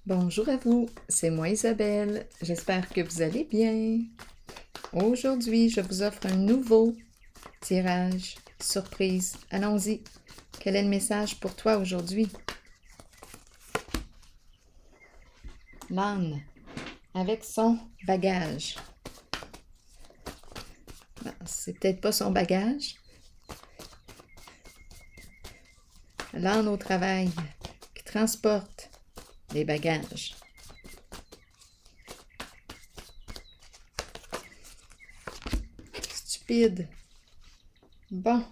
Bonjour à vous, c'est moi Isabelle, j'espère que vous allez bien. Aujourd'hui, je vous offre un nouveau tirage surprise. Allons-y, quel est le message pour toi aujourd'hui? L'âne, avec son bagage. Ben, c'est peut-être pas son bagage. L'âne au travail, qui transporte les bagages. Stupide. Bon,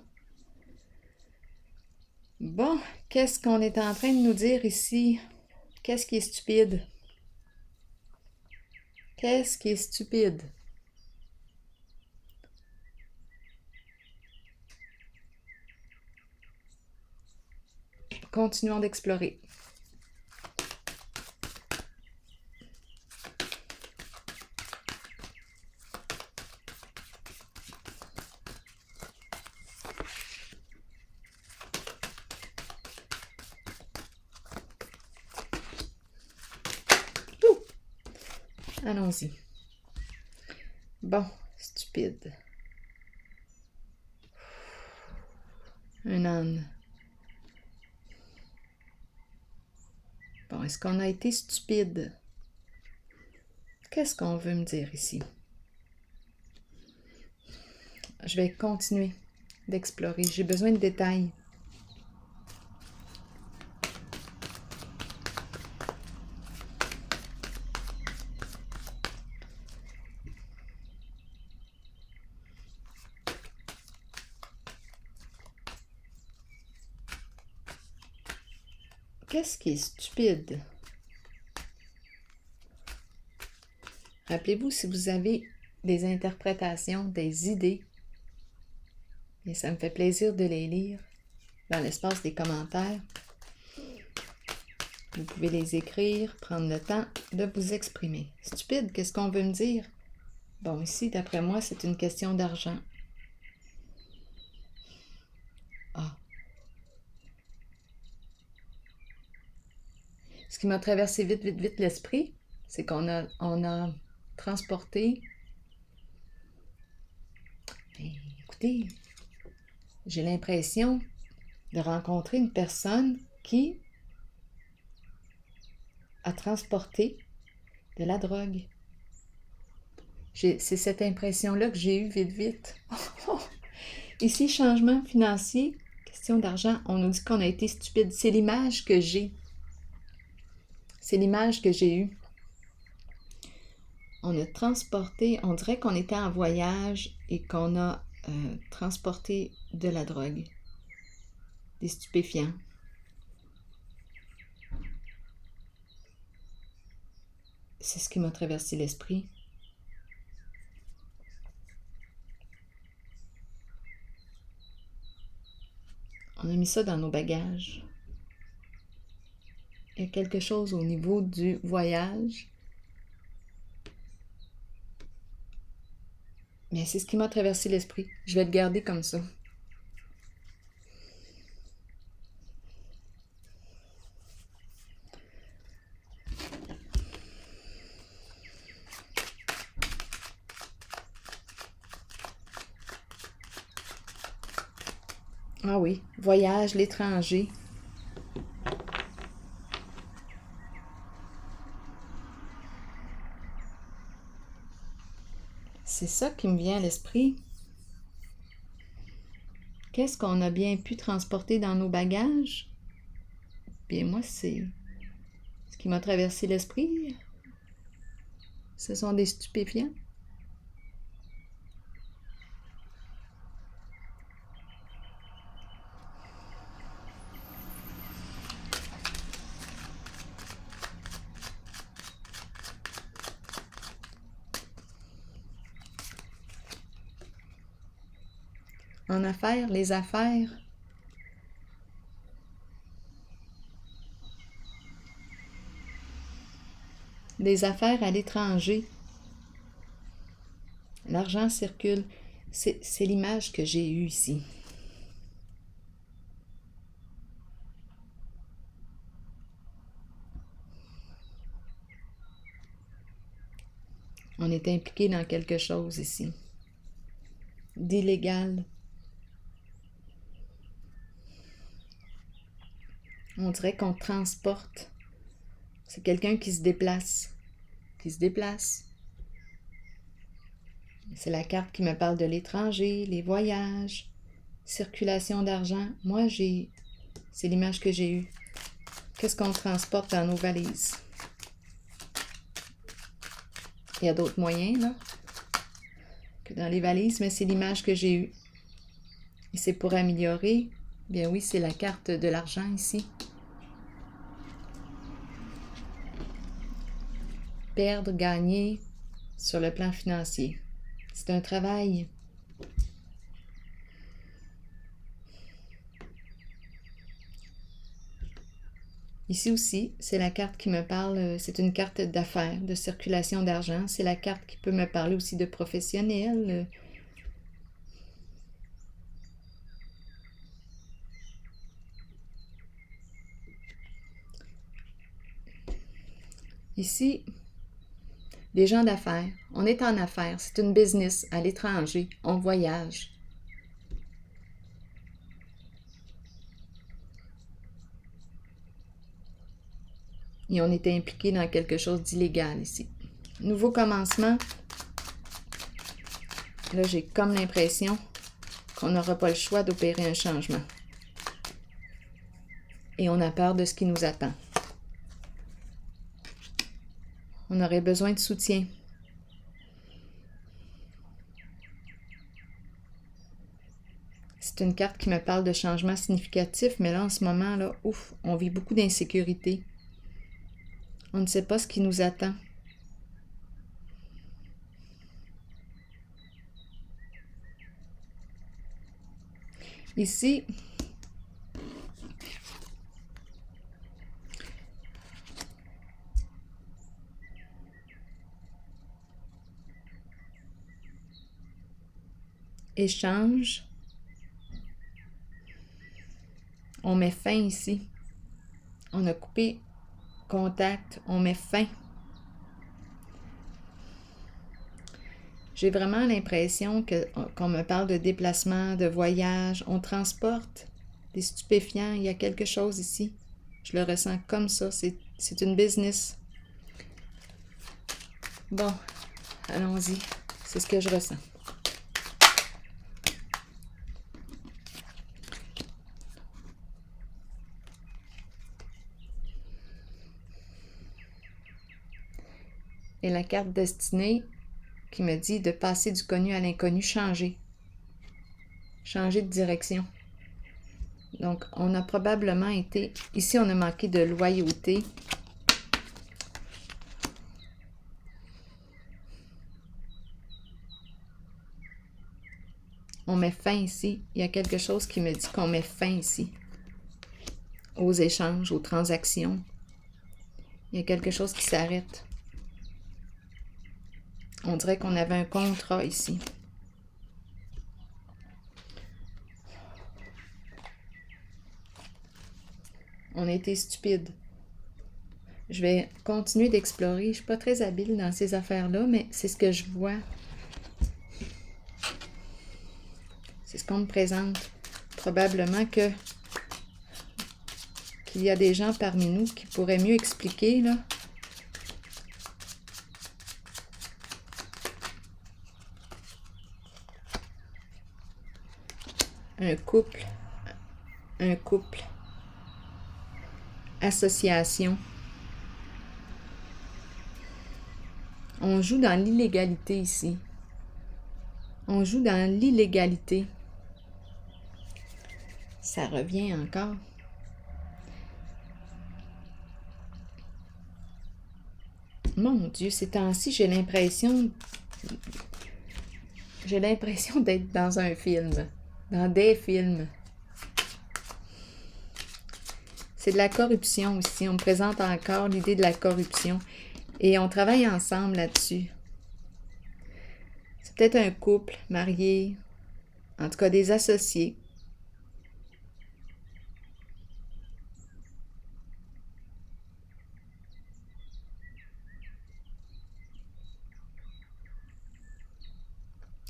qu'est-ce qu'on est en train de nous dire ici? Qu'est-ce qui est stupide? Qu'est-ce qui est stupide? Continuons d'explorer. Allons-y. Bon, stupide. Un âne. Bon, est-ce qu'on a été stupide? Qu'est-ce qu'on veut me dire ici? Je vais continuer d'explorer. J'ai besoin de détails. Qu'est-ce qui est stupide? Rappelez-vous, si vous avez des interprétations, des idées, et ça me fait plaisir de les lire dans l'espace des commentaires. Vous pouvez les écrire, prendre le temps de vous exprimer. Stupide, qu'est-ce qu'on veut me dire? Bon, ici, d'après moi, c'est une question d'argent. Ah. Ce qui m'a traversé vite l'esprit, c'est qu'on a transporté... Écoutez, j'ai l'impression de rencontrer une personne qui a transporté de la drogue. C'est cette impression-là que j'ai eue vite. Ici, changement financier, question d'argent, on nous dit qu'on a été stupide. C'est l'image que j'ai. C'est l'image que j'ai eue. On a transporté, on dirait qu'on était en voyage et qu'on a transporté de la drogue, des stupéfiants. C'est ce qui m'a traversé l'esprit. On a mis ça dans nos bagages. Il y a quelque chose au niveau du voyage. Mais c'est ce qui m'a traversé l'esprit. Je vais le garder comme ça. Ah oui, voyage, l'étranger. C'est ça qui me vient à l'esprit. Qu'est-ce qu'on a bien pu transporter dans nos bagages? Bien, moi, c'est ce qui m'a traversé l'esprit. Ce sont des stupéfiants. En affaires, les affaires. Des affaires à l'étranger. L'argent circule. C'est l'image que j'ai eue ici. On est impliqué dans quelque chose ici, d'illégal. On dirait qu'on transporte. C'est quelqu'un qui se déplace. C'est la carte qui me parle de l'étranger, les voyages, circulation d'argent. Moi, c'est l'image que j'ai eue. Qu'est-ce qu'on transporte dans nos valises? Il y a d'autres moyens, là, que dans les valises, mais c'est l'image que j'ai eue. Et c'est pour améliorer. Bien oui, c'est la carte de l'argent ici. Perdre, gagner sur le plan financier. C'est un travail. Ici aussi, c'est la carte qui me parle, c'est une carte d'affaires, de circulation d'argent. C'est la carte qui peut me parler aussi de professionnel. Ici, des gens d'affaires. On est en affaires. C'est une business à l'étranger. On voyage. Et on est impliqué dans quelque chose d'illégal ici. Nouveau commencement. Là, j'ai comme l'impression qu'on n'aura pas le choix d'opérer un changement. Et on a peur de ce qui nous attend. On aurait besoin de soutien. C'est une carte qui me parle de changement significatif, mais là, en ce moment, là, on vit beaucoup d'insécurité. On ne sait pas ce qui nous attend. Ici, échange. On met fin ici. On a coupé contact. On met fin. J'ai vraiment l'impression qu'on me parle de déplacement, de voyage. On transporte des stupéfiants. Il y a quelque chose ici. Je le ressens comme ça. C'est une business. Bon, allons-y. C'est ce que je ressens. Et la carte destinée qui me dit de passer du connu à l'inconnu, changer. Changer de direction. Donc, on a probablement été... Ici, on a manqué de loyauté. On met fin ici. Il y a quelque chose qui me dit qu'on met fin ici. Aux échanges, aux transactions. Il y a quelque chose qui s'arrête. On dirait qu'on avait un contrat ici. On a été stupide. Je vais continuer d'explorer. Je ne suis pas très habile dans ces affaires-là, mais c'est ce que je vois. C'est ce qu'on me présente. Probablement qu'il y a des gens parmi nous qui pourraient mieux expliquer, là. Un couple, association. On joue dans l'illégalité ici. On joue dans l'illégalité. Ça revient encore. Mon Dieu, ces temps-ci, j'ai l'impression d'être dans un film, dans des films. C'est de la corruption ici. On me présente encore l'idée de la corruption. Et on travaille ensemble là-dessus. C'est peut-être un couple marié, en tout cas des associés.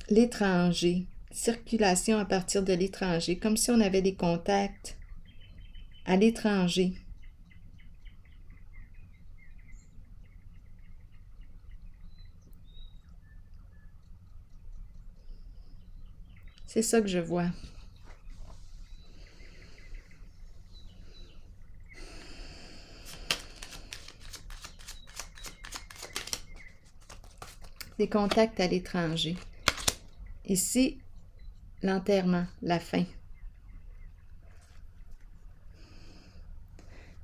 l'étranger. Circulation à partir de l'étranger, comme si on avait des contacts à l'étranger. C'est ça que je vois. Des contacts à l'étranger. Ici, l'enterrement, la fin.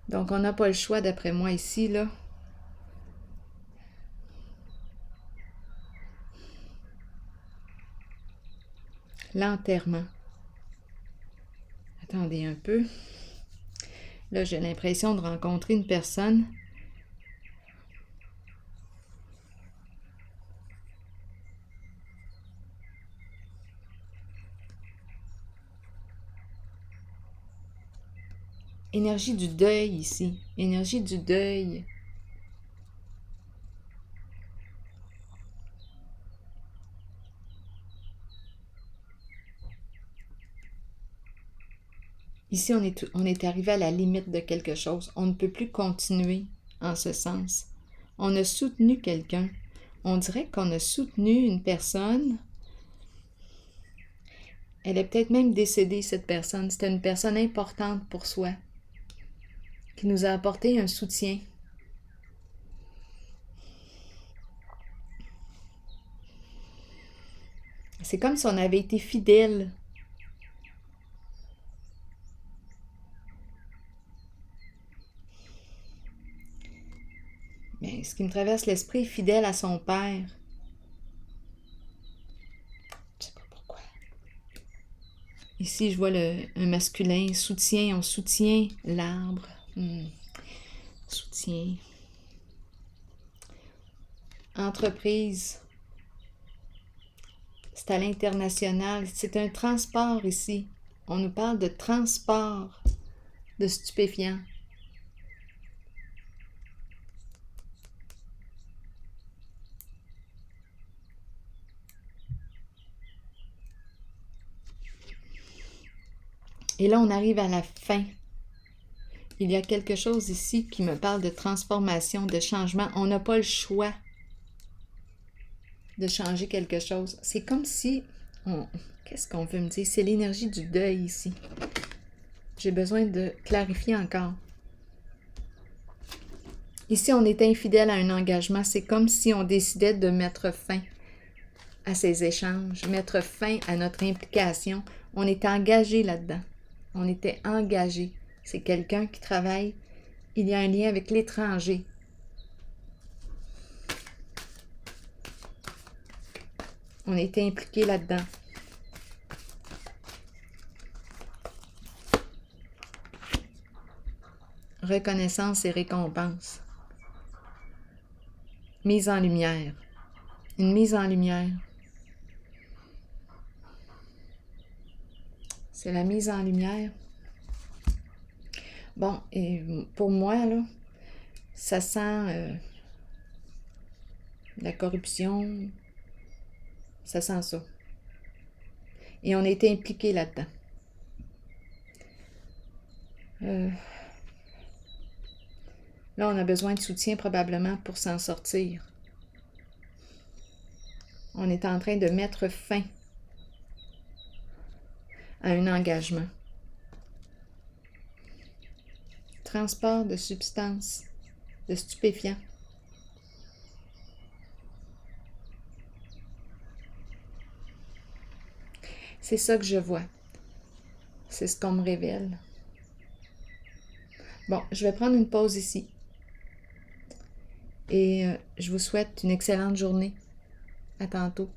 Donc, on n'a pas le choix, d'après moi, ici, là. L'enterrement. Attendez un peu. Là, j'ai l'impression de rencontrer une personne. Énergie du deuil ici. Énergie du deuil. Ici, on est arrivé à la limite de quelque chose. On ne peut plus continuer en ce sens. On a soutenu quelqu'un. On dirait qu'on a soutenu une personne. Elle est peut-être même décédée, cette personne. C'était une personne importante pour soi, qui nous a apporté un soutien. C'est comme si on avait été fidèle. Mais ce qui me traverse l'esprit, fidèle à son père. Je sais pas pourquoi. Ici, je vois un masculin, soutien, on soutient l'arbre. Soutien. Entreprise. C'est à l'international. C'est un transport ici. On nous parle de transport de stupéfiants. Et là, on arrive à la fin. Il y a quelque chose ici qui me parle de transformation, de changement. On n'a pas le choix de changer quelque chose. C'est comme si... Qu'est-ce qu'on veut me dire? C'est l'énergie du deuil ici. J'ai besoin de clarifier encore. Ici, on est infidèle à un engagement. C'est comme si on décidait de mettre fin à ces échanges, mettre fin à notre implication. On est engagé là-dedans. On était engagé. C'est quelqu'un qui travaille. Il y a un lien avec l'étranger. On était impliqué là-dedans. Reconnaissance et récompense. Mise en lumière. Une mise en lumière. C'est la mise en lumière. Bon, et pour moi, là, ça sent la corruption. Ça sent ça. Et on était impliqué là-dedans. Là, on a besoin de soutien probablement pour s'en sortir. On est en train de mettre fin à un engagement. Transport de substances, de stupéfiants. C'est ça que je vois. C'est ce qu'on me révèle. Bon, je vais prendre une pause ici. Et je vous souhaite une excellente journée. À tantôt.